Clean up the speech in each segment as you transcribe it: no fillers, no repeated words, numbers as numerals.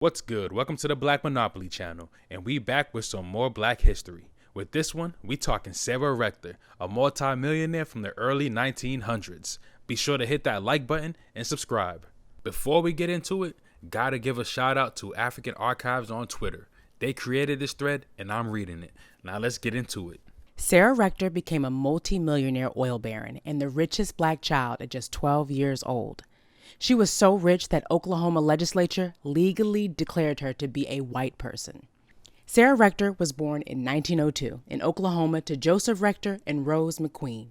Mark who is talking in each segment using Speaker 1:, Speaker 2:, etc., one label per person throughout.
Speaker 1: What's good? Welcome to the BlxckMonopoly channel, and we back with some more black history. With this one, we talking Sarah Rector, a multi-millionaire from the early 1900s. Be sure to hit that like button and subscribe. Before we get into it, gotta give a shout out to African Archives on Twitter. They created this thread and I'm reading it. Now let's get into it.
Speaker 2: Sarah Rector became a multi-millionaire oil baron and the richest black child at just 12 years old. She was so rich that Oklahoma legislature legally declared her to be a white person. Sarah Rector was born in 1902 in Oklahoma to Joseph Rector and Rose McQueen.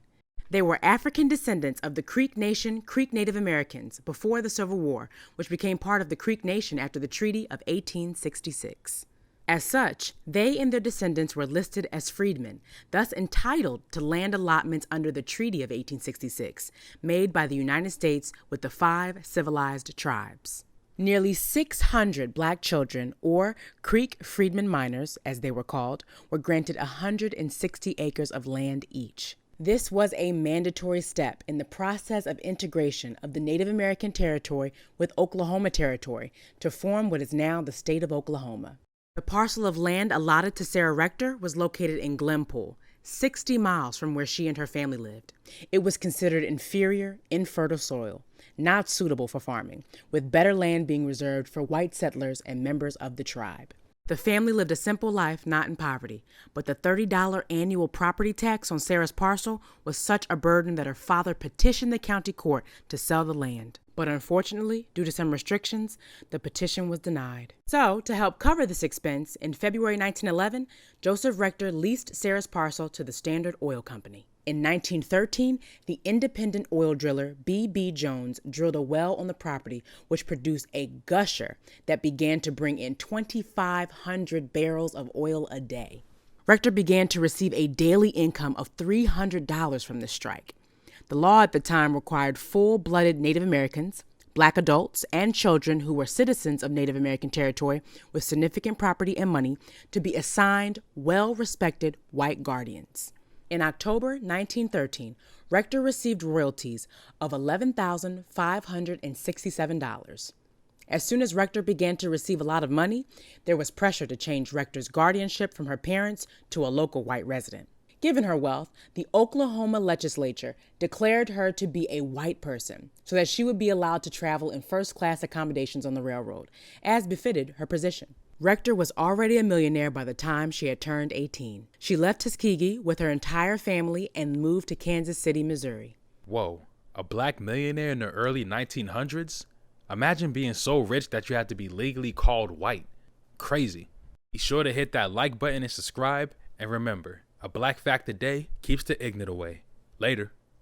Speaker 2: They were African descendants of the Creek Nation Creek Native Americans before the Civil War, which became part of the Creek Nation after the Treaty of 1866. As such, they and their descendants were listed as freedmen, thus entitled to land allotments under the Treaty of 1866, made by the United States with the 5 civilized tribes. Nearly 600 black children, or Creek freedmen minors, as they were called, were granted 160 acres of land each. This was a mandatory step in the process of integration of the Native American territory with Oklahoma Territory to form what is now the state of Oklahoma. The parcel of land allotted to Sarah Rector was located in Glenpool, 60 miles from where she and her family lived. It was considered inferior, infertile soil, not suitable for farming, with better land being reserved for white settlers and members of the tribe. The family lived a simple life, not in poverty, but the $30 annual property tax on Sarah's parcel was such a burden that her father petitioned the county court to sell the land. But unfortunately, due to some restrictions, the petition was denied. So, to help cover this expense, in February 1911, Joseph Rector leased Sarah's parcel to the Standard Oil Company. In 1913, the independent oil driller B.B. Jones drilled a well on the property, which produced a gusher that began to bring in 2,500 barrels of oil a day. Rector began to receive a daily income of $300 from this strike. The law at the time required full-blooded Native Americans, black adults, and children who were citizens of Native American territory with significant property and money to be assigned well-respected white guardians. In October 1913, Rector received royalties of $11,567. As soon as Rector began to receive a lot of money, there was pressure to change Rector's guardianship from her parents to a local white resident. Given her wealth, the Oklahoma legislature declared her to be a white person so that she would be allowed to travel in first-class accommodations on the railroad, as befitted her position. Rector was already a millionaire by the time she had turned 18. She left Tuskegee with her entire family and moved to Kansas City, Missouri.
Speaker 1: Whoa, a black millionaire in the early 1900s? Imagine being so rich that you had to be legally called white. Crazy. Be sure to hit that like button and subscribe, and remember, a black fact a day keeps the ignorant away. Later.